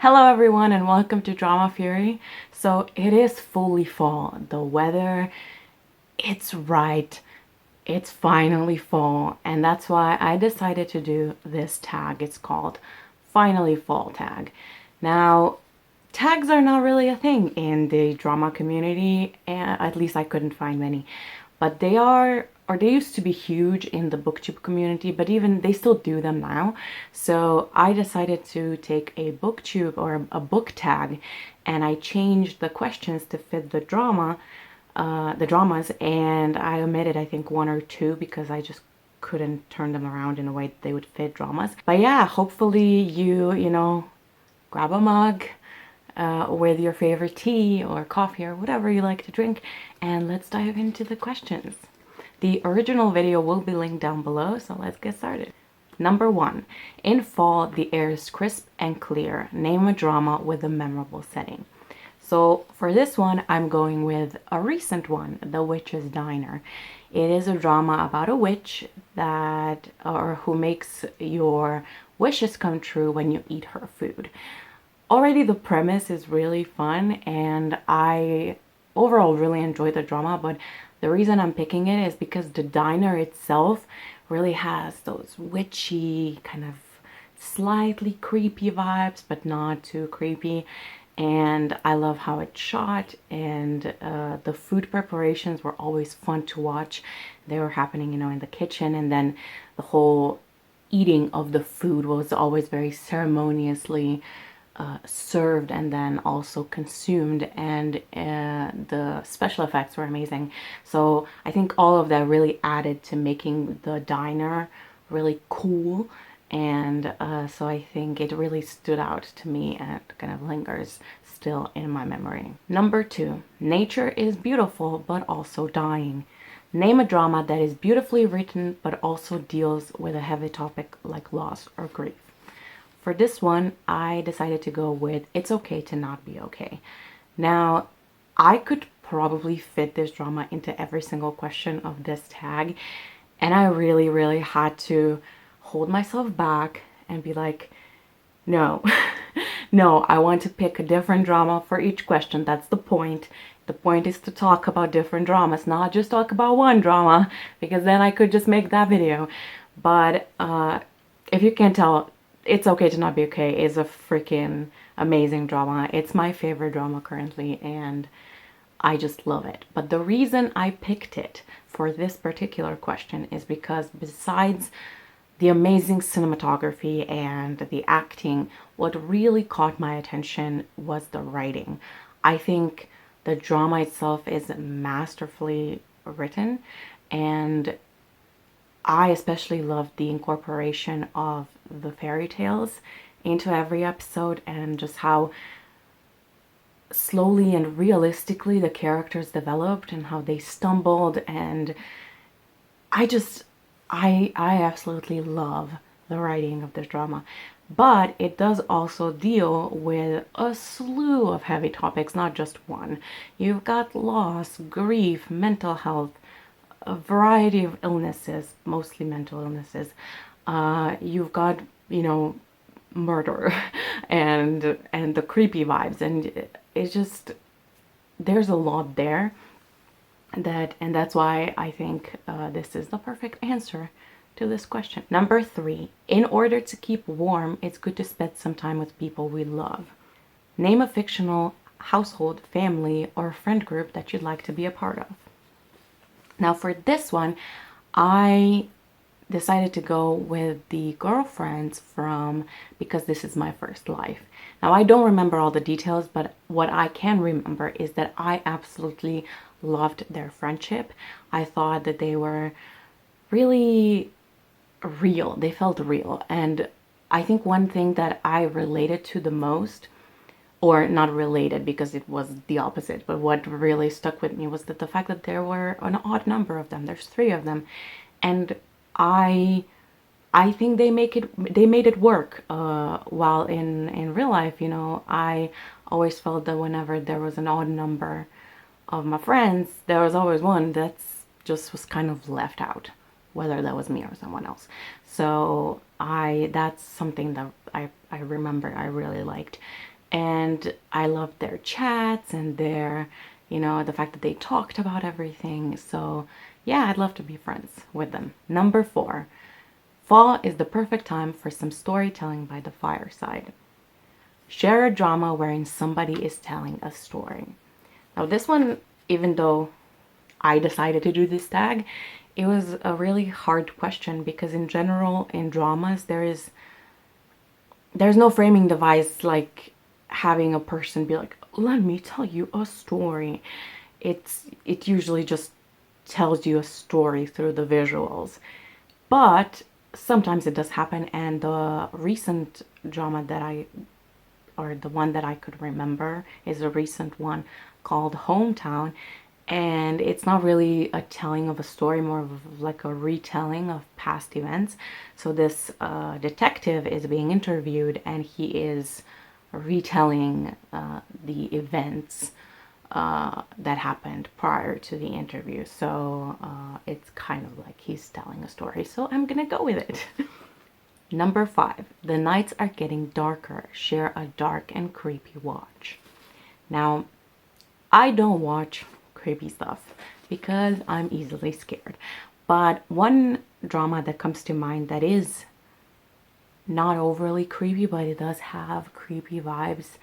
Hello everyone and welcome to Drama Fury. So it is fully fall. The weather, it's right. It's finally fall, and that's why I decided to do this tag. It's called Finally Fall tag. Now, tags are not really a thing in the drama community, and at least I couldn't find many. But they are, or they used to be huge in the booktube community, but even they still do them now. So I decided to take a booktube or a book tag, and I changed the questions to fit the dramas, and I omitted I think one or two because I just couldn't turn them around in a way that they would fit dramas. But yeah, hopefully you grab a mug with your favorite tea or coffee or whatever you like to drink, and let's dive into the questions. The original video will be linked down below, so let's get started. Number 1. In fall, the air is crisp and clear. Name a drama with a memorable setting. So for this one, I'm going with a recent one, The Witch's Diner. It is a drama about a witch who makes your wishes come true when you eat her food. Already the premise is really fun, and I overall really enjoyed the drama, but the reason I'm picking it is because the diner itself really has those witchy, kind of slightly creepy vibes, but not too creepy. And I love how it's shot, and the food preparations were always fun to watch. They were happening, in the kitchen, and then the whole eating of the food was always very ceremoniously served and then also consumed, and the special effects were amazing. So I think all of that really added to making the diner really cool, and so I think it really stood out to me and kind of lingers still in my memory. Number 2, nature is beautiful but also dying. Name a drama that is beautifully written but also deals with a heavy topic like loss or grief. For this one, I decided to go with It's Okay to Not Be Okay. Now, I could probably fit this drama into every single question of this tag, and I really, really had to hold myself back and be like, no, no, I want to pick a different drama for each question. That's the point. The point is to talk about different dramas, not just talk about one drama, because then I could just make that video. But if you can't tell, It's Okay to Not Be Okay is a freaking amazing drama. It's my favorite drama currently, and I just love it. But the reason I picked it for this particular question is because besides the amazing cinematography and the acting, what really caught my attention was the writing. I think the drama itself is masterfully written, and I especially loved the incorporation of the fairy tales into every episode, and just how slowly and realistically the characters developed and how they stumbled. And I absolutely love the writing of this drama. But it does also deal with a slew of heavy topics, not just one. You've got loss, grief, mental health, a variety of illnesses, mostly mental illnesses. You've got, murder and the creepy vibes, and it's just, there's a lot there, and that's why I think this is the perfect answer to this question. Number 3, in order to keep warm, it's good to spend some time with people we love. Name a fictional household, family, or friend group that you'd like to be a part of. Now for this one, I decided to go with the girlfriends from Because This Is My First Life. Now I don't remember all the details, but what I can remember is that I absolutely loved their friendship. I thought that they were really real. They felt real. And I think one thing that I related to the most, or not related because it was the opposite, but what really stuck with me was that the fact that there were an odd number of them. There's 3 of them, and I think they made it work. While in real life, I always felt that whenever there was an odd number of my friends, there was always one that's just was kind of left out, whether that was me or someone else. So that's something that I remember I really liked. And I loved their chats and their, the fact that they talked about everything. So yeah, I'd love to be friends with them. Number 4, fall is the perfect time for some storytelling by the fireside. Share a drama wherein somebody is telling a story. Now this one, even though I decided to do this tag, it was a really hard question because in general in dramas there's no framing device like having a person be like, let me tell you a story. It usually just tells you a story through the visuals. But sometimes it does happen, and the recent drama or the one that I could remember is a recent one called Hometown, and it's not really a telling of a story, more of like a retelling of past events. So this detective is being interviewed and he is retelling the events that happened prior to the interview. So it's kind of like he's telling a story. So I'm gonna go with it. Number 5, the nights are getting darker. Share a dark and creepy watch. Now, I don't watch creepy stuff because I'm easily scared. But one drama that comes to mind that is not overly creepy, but it does have creepy vibes,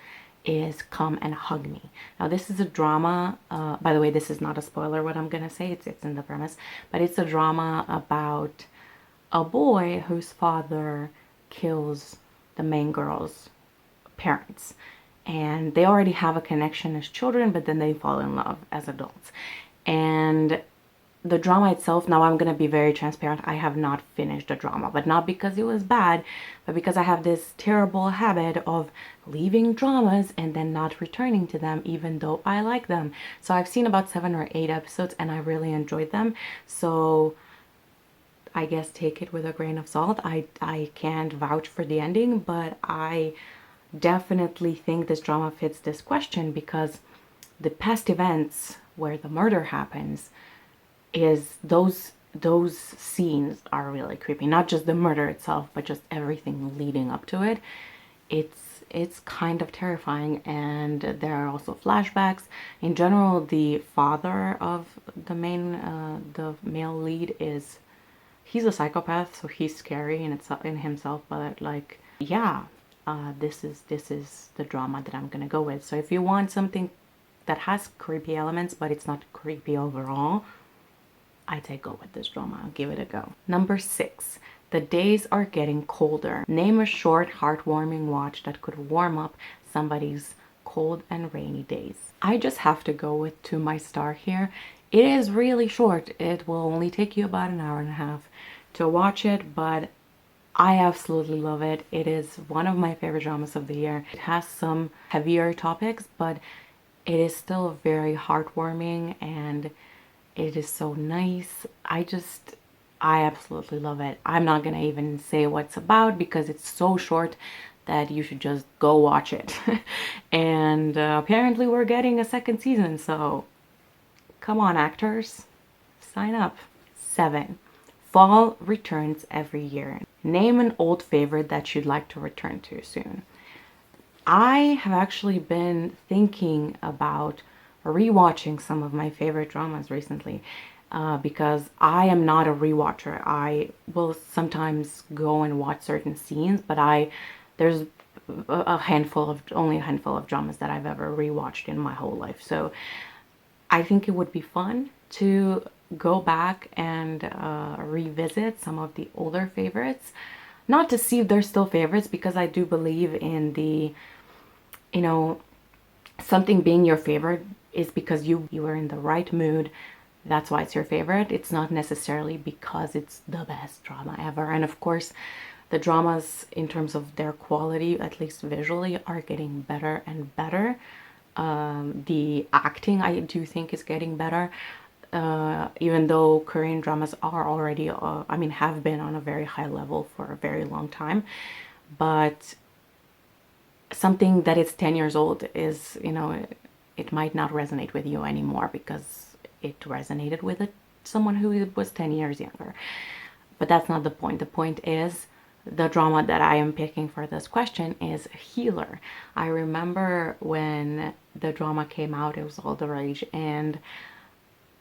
is Come and Hug Me. Now this is a drama, by the way, this is not a spoiler what I'm gonna say, it's in the premise, but it's a drama about a boy whose father kills the main girl's parents. And they already have a connection as children, but then they fall in love as adults. And the drama itself, now I'm going to be very transparent, I have not finished the drama, but not because it was bad, but because I have this terrible habit of leaving dramas and then not returning to them even though I like them. So I've seen about 7 or 8 episodes and I really enjoyed them. So I guess take it with a grain of salt. I can't vouch for the ending, but I definitely think this drama fits this question because the past events where the murder happens is those scenes are really creepy. Not just the murder itself, but just everything leading up to it. It's kind of terrifying, and there are also flashbacks. In general, the father of the the male lead he's a psychopath, so he's scary in himself, but like, yeah, this is the drama that I'm gonna go with. So if you want something that has creepy elements, but it's not creepy overall, I'd say go with this drama. I'll give it a go. Number 6, the days are getting colder. Name a short, heartwarming watch that could warm up somebody's cold and rainy days. I just have to go with To My Star here. It is really short. It will only take you about an hour and a half to watch it, but I absolutely love it. It is one of my favorite dramas of the year. It has some heavier topics, but it is still very heartwarming and it is so nice. I absolutely love it. I'm not gonna even say what's about because it's so short that you should just go watch it. And apparently we're getting a second season, so come on, actors, sign up. 7, fall returns every year. Name an old favorite that you'd like to return to soon. I have actually been thinking about rewatching some of my favorite dramas recently because I am not a rewatcher. I will sometimes go and watch certain scenes, but there's only a handful of dramas that I've ever rewatched in my whole life. So I think it would be fun to go back and revisit some of the older favorites. Not to see if they're still favorites, because I do believe in the, something being your favorite is because you were in the right mood. That's why it's your favorite. It's not necessarily because it's the best drama ever. And of course, the dramas in terms of their quality, at least visually, are getting better and better. The acting, I do think, is getting better. Even though Korean dramas are already, have been on a very high level for a very long time. But something that is 10 years old is, it might not resonate with you anymore because it resonated with someone who was 10 years younger. But that's not the point. The point is the drama that I am picking for this question is Healer. I remember when the drama came out, it was all the rage, and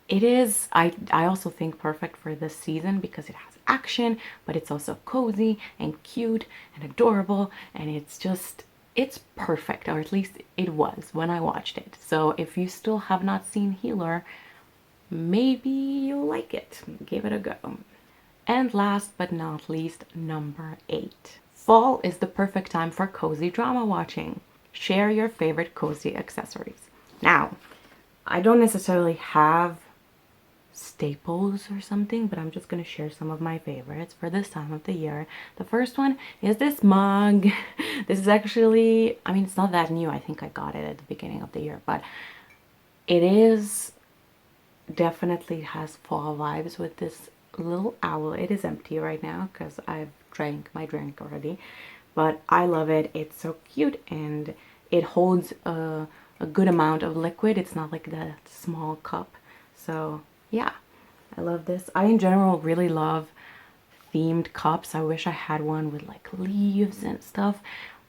it is, I also think, perfect for this season because it has action, but it's also cozy and cute and adorable, and it's perfect, or at least it was when I watched it. So if you still have not seen Healer, maybe you'll like it. Give it a go. And last but not least, number 8. Fall is the perfect time for cozy drama watching. Share your favorite cozy accessories. Now, I don't necessarily have staples or something, but I'm just gonna share some of my favorites for this time of the year. The first one is this mug. This is actually, I mean, it's not that new. I think I got it at the beginning of the year, but it is definitely has fall vibes with this little owl. It is empty right now because I've drank my drink already, but I love it. It's so cute and it holds a good amount of liquid. It's not like the small cup. So yeah, I love this. I in general really love themed cups. I wish I had one with like leaves and stuff,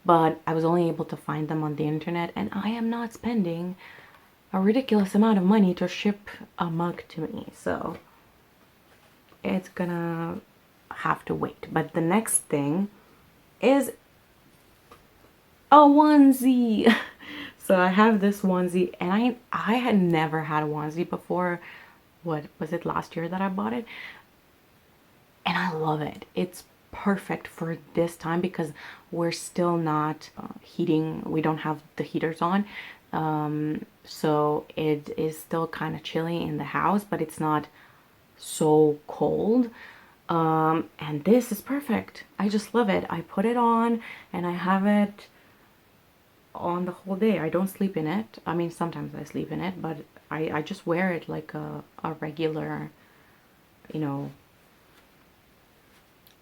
but I was only able to find them on the internet, and I am not spending a ridiculous amount of money to ship a mug to me. So it's gonna have to wait. But the next thing is a onesie. So I have this onesie, and I had never had a onesie before. What was it, last year that I bought it? And I love it. It's perfect for this time because we're still not heating. We don't have the heaters on. So it is still kind of chilly in the house, but it's not so cold. And this is perfect. I just love it. I put it on and I have it on the whole day. I don't sleep in it. I mean, sometimes I sleep in it, but I just wear it like a regular, you know,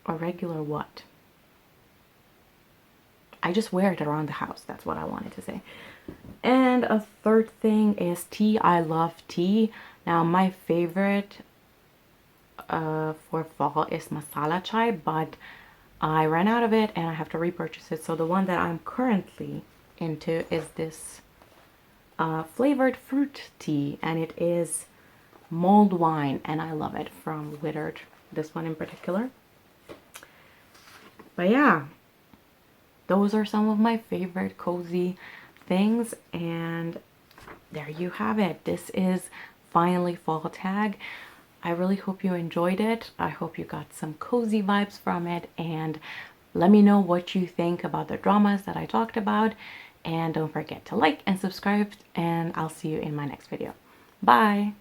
a regular what? I just wear it around the house. That's what I wanted to say. And a third thing is tea. I love tea. Now, my favorite for fall is masala chai, but I ran out of it and I have to repurchase it. So the one that I'm currently into is this flavored fruit tea, and it is mulled wine, and I love it, from Withered, this one in particular. But yeah, those are some of my favorite cozy things, and there you have it. This is finally fall tag. I really hope you enjoyed it. I hope you got some cozy vibes from it, and let me know what you think about the dramas that I talked about. And don't forget to like and subscribe, and I'll see you in my next video. Bye!